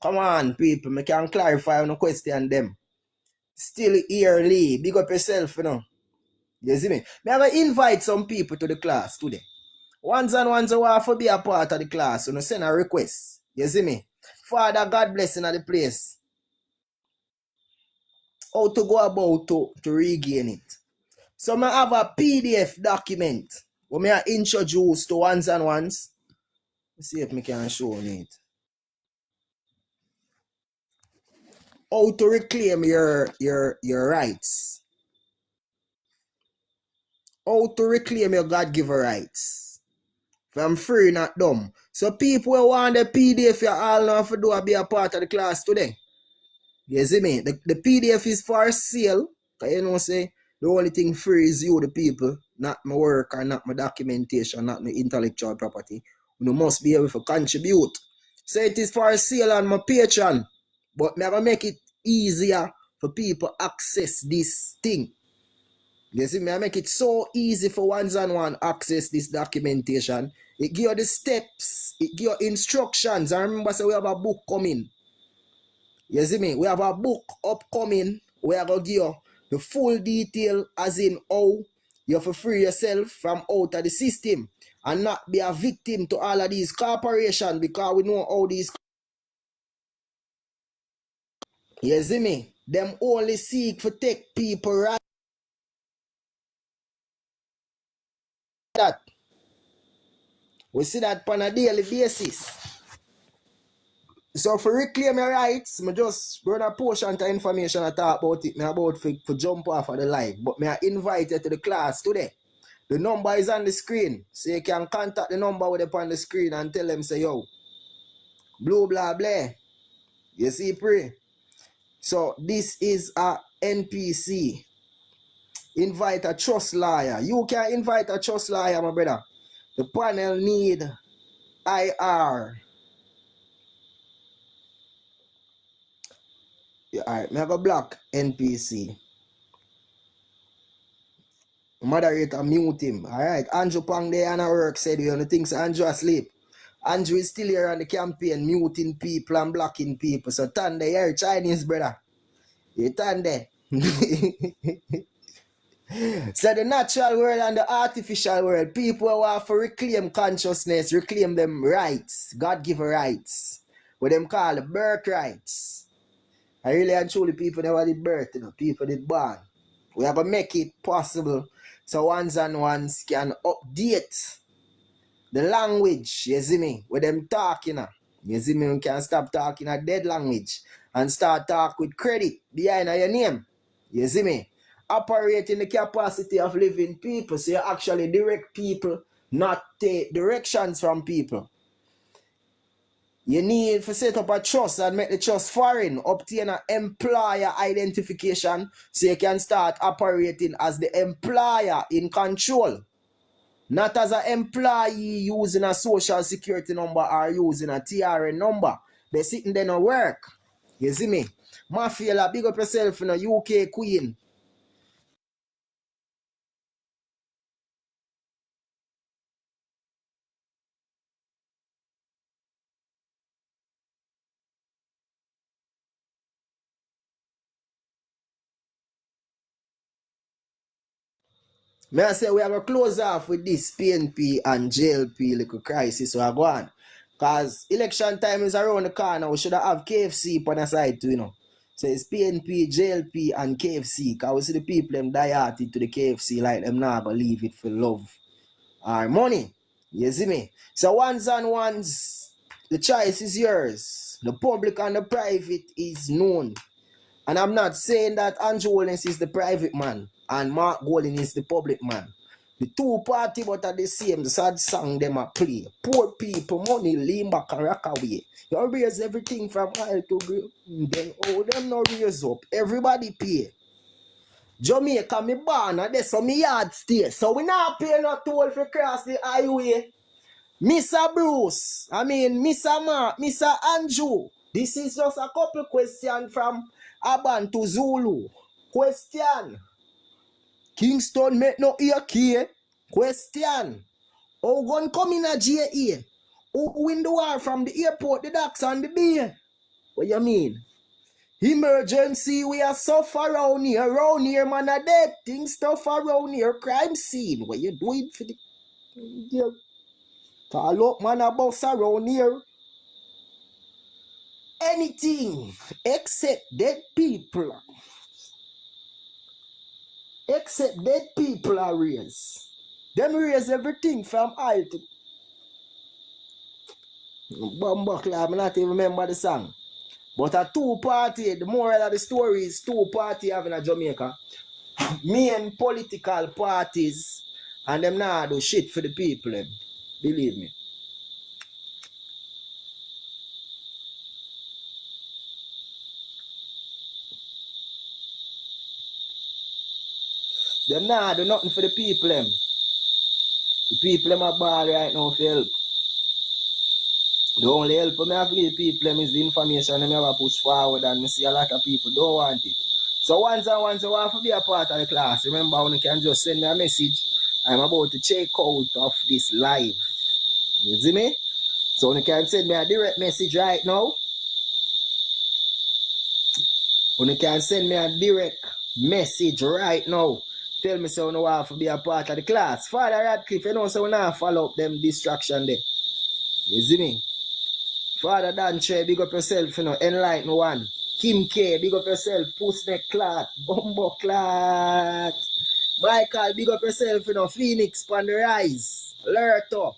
Speaker 1: Come on, people, I can clarify on the question them. Still early. Big up yourself, you know. You see me? I'm going to invite some people to the class today. Ones and ones who want to be a part of the class, you know, send a request. You see me? Father, God blessing at the place. How to go about to regain it. So I have a PDF document where I introduce to ones and ones. Let's see if I can show it. How to reclaim your rights. How to reclaim your God-given rights. From free, not dumb. So people who want the PDF, you all know to do be a part of the class today. You see me? The PDF is for sale. Because you know say, the only thing free is you, the people, not my work or not my documentation, not my intellectual property. You must be able to contribute. So it is for sale on my Patreon. But I'm going to make it easier for people access this thing. You see me? I make it so easy for ones and one access this documentation. It give you the steps. It give you instructions. I remember say we have a book coming. You see me? We have a book upcoming. We are going to give you the full detail as in how you have to free yourself from out of the system and not be a victim to all of these corporations because we know how these. You see me? Them only seek to take people right. That. We see that on a daily basis. So for reclaim your rights, I just run a portion of information I talk about it. I about for jump off of the live. But I invite you to the class today. The number is on the screen. So you can contact the number with up on the screen and tell them say, yo, blah blah blah. You see, pray. So this is a NPC. Invite a trust lawyer. You can invite a trust lawyer, my brother. The panel need IR. Yeah, alright, I have a block NPC. Moderator, mute him. Alright. Andrew Pang there and work said you know things Andrew asleep. Andrew is still here on the campaign, muting people and blocking people. So stand there, here, Chinese brother. You stand there. So the natural world and the artificial world, people who want to reclaim consciousness, reclaim them rights, God-given rights, what them call the birth rights. I really and truly people never did birth, you know, people did born. We have to make it possible so ones and ones can update the language, you see me, with them talking. You see me, we can stop talking a dead language and start talk with credit behind your name. You see me? Operating the capacity of living people, so you actually direct people, not take directions from people. You need to set up a trust and make the trust foreign, obtain an employer identification so you can start operating as the employer in control. Not as an employee using a social security number or using a TRN number. They sitting there no work. You see me? Mafia, big up yourself in a UK queen. May I say we have a close off with this PNP and JLP little crisis we are going. Because election time is around the corner. We should have KFC on the side too, you know. So it's PNP, JLP and KFC. Because we see the people them die hearted to the KFC like them not going to leave it for love or money. You see me? So ones and ones, the choice is yours. The public and the private is known. And I'm not saying that Andrew Holness is the private man and Mark Golding is the public man. The two party but are the same. The sad song them a play. Poor people, money, lean back and rock away. You raise everything from oil to grill. Then them no raise up. Everybody pay. Jamaica me born and that's so me yard stay. So we not pay no toll for cross the highway. Mr. Bruce, Mr. Mark, Mr. Andrew. This is just a couple questions from Aban to Zulu. Question. Kingston make no ear key. Question. How gun come in a JA? Who win the war from the airport, the docks and the bay? What you mean? Emergency, we are suffer around here, man, a dead things stuff around here, crime scene. What you doing for the... Yeah. Call up, man, about around here. Anything except dead people. Except dead people are raised. Them raise everything from oil to... Bumbuckler, I not even remember the song. But a two-party, the moral of the story is two-party having a Jamaica. Main political parties and them now do shit for the people. Them. Believe me. Them now do nothing for the people. Them. The people them are bad right now for help. The only help I have to give people is the information I have to push forward and I see a lot of people don't want it. So once I want to be a part of the class, remember when you can just send me a message, I'm about to check out of this live. You see me? So you can send me a direct message right now. You can send me a direct message right now. Tell me so you want to be a part of the class. Father Radcliffe, you know so we not follow up them distraction there. You see me? Father Danche, big up yourself, you know, Enlighten One. Kim K, big up yourself, Pussneck Clat, Bumbo Clat. Michael, big up yourself, you know, Phoenix, Pan the Rise, Lerto.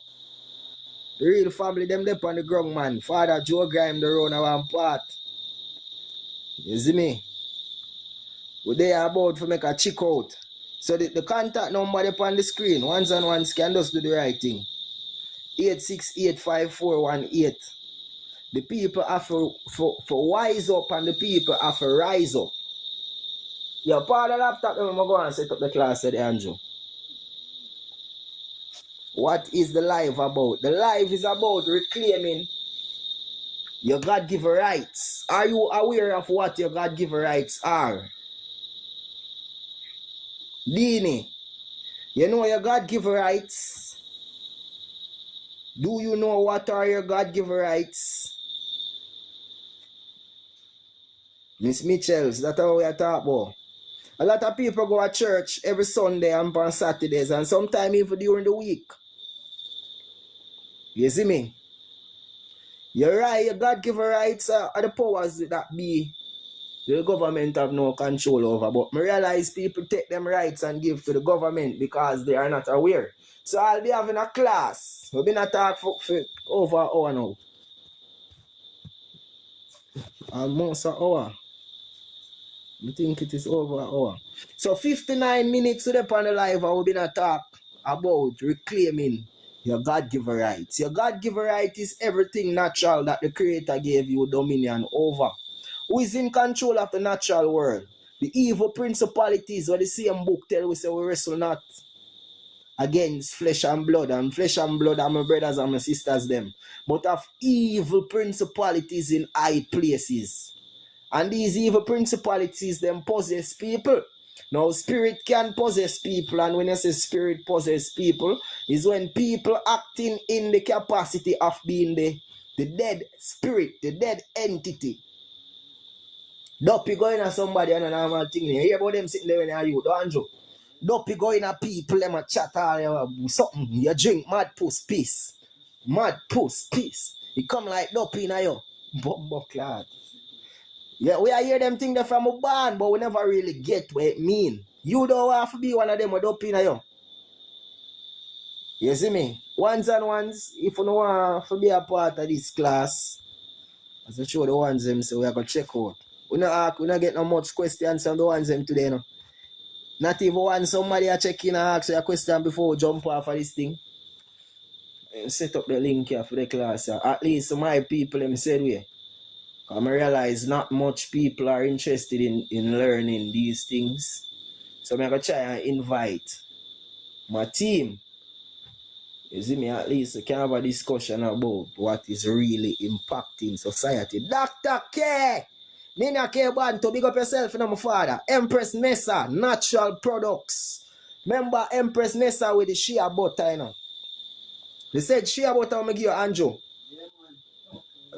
Speaker 1: The real family, them there on the ground, man. Father Joe Grime, the run one part. You see me? We there about to make a check out. So the contact number up on the screen, ones and ones can just do the right thing. 8685418. The people have to wise up and the people have to rise up. Your part of the laptop, I'm going to go and set up the class, said Andrew. What is the live about? The live is about reclaiming your God-given rights. Are you aware of what your God-given rights are? Dini, You know your God-given rights? Do you know what are your God-given rights? Miss Mitchells, that's how we are talking about. A lot of people go to church every Sunday and on Saturdays and sometimes even during the week. You see me? You're right, your God-given rights are the powers that be the government have no control over. But I realize people take them rights and give to the government because they are not aware. So I'll be having a class. We've been talking for over an hour now. Almost an hour. I think it is over an hour. So 59 minutes to the panel live, I will be talk about reclaiming your God-given rights. Your God-given right is everything natural that the Creator gave you dominion over. Who is in control of the natural world? The evil principalities, what the same book tell we say we wrestle not against flesh and blood are my brothers and my sisters them, but of evil principalities in high places. And these evil principalities them possess people. Now spirit can possess people, and when I say spirit possess people, is when people acting in the capacity of being the dead spirit, the dead entity. Dopey going at somebody and a normal thing. You hear about them sitting there when they are you, don't you? Dopey going at people, them a chat all something. You drink mad puss piss. Mad puss piss. It come like dopey in you. Bumbo clad. Yeah, we are hear them thing there from a band, but we never really get what it mean. You don't have to be one of them with dopey in you. You see me? Ones and ones, if you don't want to be a part of this class, as I show the ones them, so we are going to check out. We not get no much questions from the ones them today, no. Not even one somebody a check in and ask you a question before we jump off of this thing. Set up the link here for the class. At least my people them said we. I realize not much people are interested in learning these things. So I'm going to try and invite my team. You see me, at least we can have a discussion about what is really impacting society. Dr. K! Nina K. Banto, big up yourself, you know, my father. Empress Nessa, natural products. Remember Empress Nessa with the shea butter, you know. They said shea butter, I'm going to give you Anjo.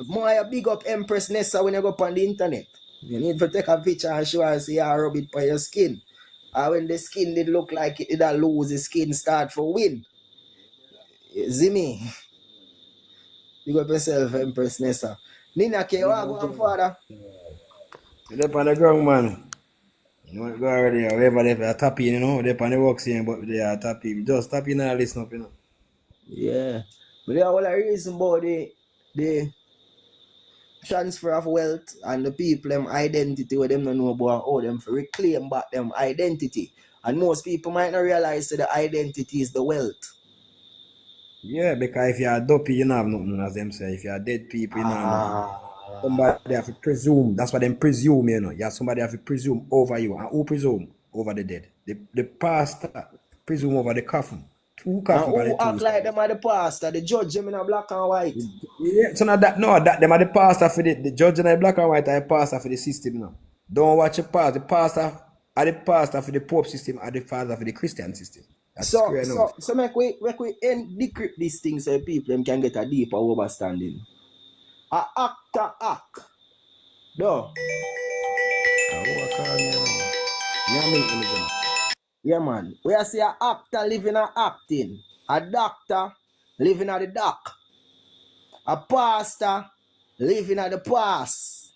Speaker 1: More big up Empress Nessa when you go up on the internet. You need to take a picture and show us you rub it on your skin. And when the skin did look like it did lose, the skin start for win. You see me? Big up yourself, Empress Nessa. Nina K, what go on, father?
Speaker 2: They're up on the ground, man. You want to go already, wherever they are tapping, you know, they're on the work scene, but they are tapping. Just tapping and listen up, you know.
Speaker 1: Yeah. But there are all a reason about the transfer of wealth and the people them identity where them don't know about how them for reclaim back them identity. And most people might not realize that the identity is the wealth.
Speaker 2: Yeah, because if you're a dopey, you don't have nothing, as them say. If you're dead people, you don't have nothing. Somebody have to presume. That's what them presume, you know. Yeah, somebody have to presume over you. And who presume? Over the dead. The pastor presume over the coffin. Two
Speaker 1: And
Speaker 2: coffin by the
Speaker 1: who
Speaker 2: two
Speaker 1: act like
Speaker 2: side.
Speaker 1: them are the pastor, the judge them in a black and white.
Speaker 2: Yeah, so now that no, that them are the pastor for the judge and the black and white are the pastor for the system now. Don't watch the pastor. The pastor are the pastor for the Pope system, are the father for the Christian system. That's
Speaker 1: So
Speaker 2: square now.
Speaker 1: so so make we decrypt these things so people them can get a deeper understanding. A actor act. No. Yeah, man. We are see a actor living a acting. A doctor living at the dock. A pastor living at the past.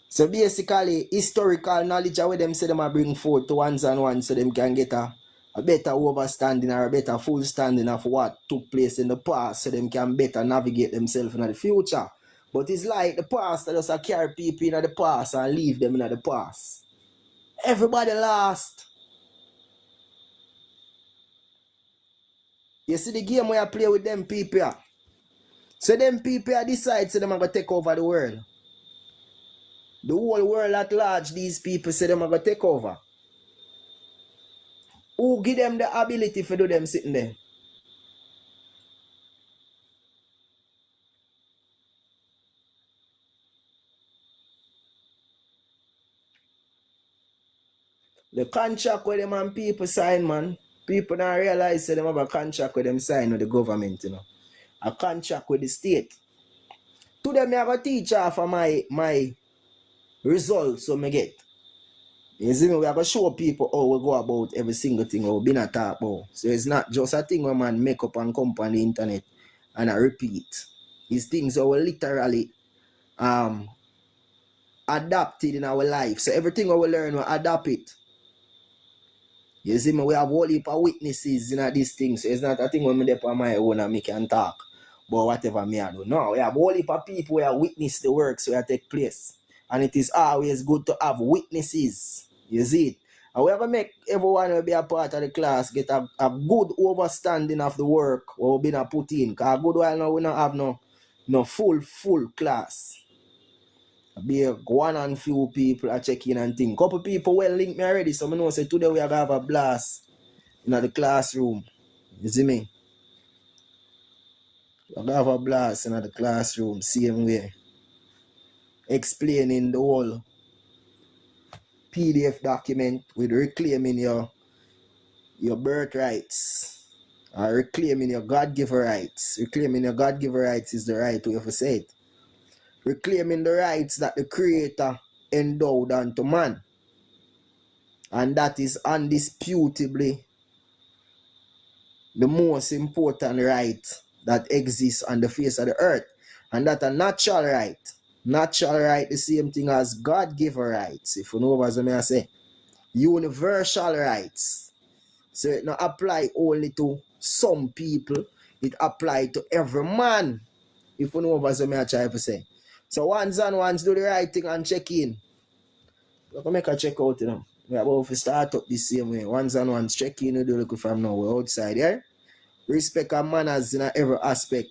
Speaker 1: So basically, historical knowledge are where them say them a bring forth to ones and ones so them can get a better understanding or a better full standing of what took place in the past so them can better navigate themselves in the future. But it's like the past that just carry people in the past and leave them in the past. Everybody lost. You see the game where I play with them people. So them people decide so them are going to take over the world. The whole world at large, these people say them are going to take over. Who give them the ability to do them sitting there? The contract where them and people sign, man. People now realize that them have a contract with them sign with the government, you know. A contract with the state. Today me have a teacher for my results so me get. You see me, we have to show people how we go about every single thing we've been a talk about. So it's not just a thing where man make up and come on the internet and I repeat. It's things that we literally adapted in our life. So everything we learn, we adapt it. You see me, we have whole heap of witnesses in these things. So it's not a thing when me on my own and me can talk about whatever me I do. No, we have whole heap of people who witness the works where take place. And it is always good to have witnesses. You see it? And we have to make everyone who be a part of the class get a good understanding of the work what we been put in. Because a good while now we don't have no full class. Be one and few people are checking and thing. Couple people well link me already, so I know say today we are gonna have a blast in the classroom. You see me? We're gonna have a blast in the classroom, same way. Explaining the whole PDF document with reclaiming your birthrights. Or reclaiming your God-given rights. Reclaiming your God-given rights is the right way to say it. Reclaiming the rights that the Creator endowed unto man. And that is undisputably the most important right that exists on the face of the earth. And that a natural right. Natural right, the same thing as God-given rights. If you know what I say. Universal rights. So it not apply only to some people. It apply to every man. If you know what I try to say. So ones and ones do the right thing and check in. We can make a check out, you know. We are about to start up the same way. Ones and ones check in, we do look from now. We're outside, yeah? Respect and manners in every aspect.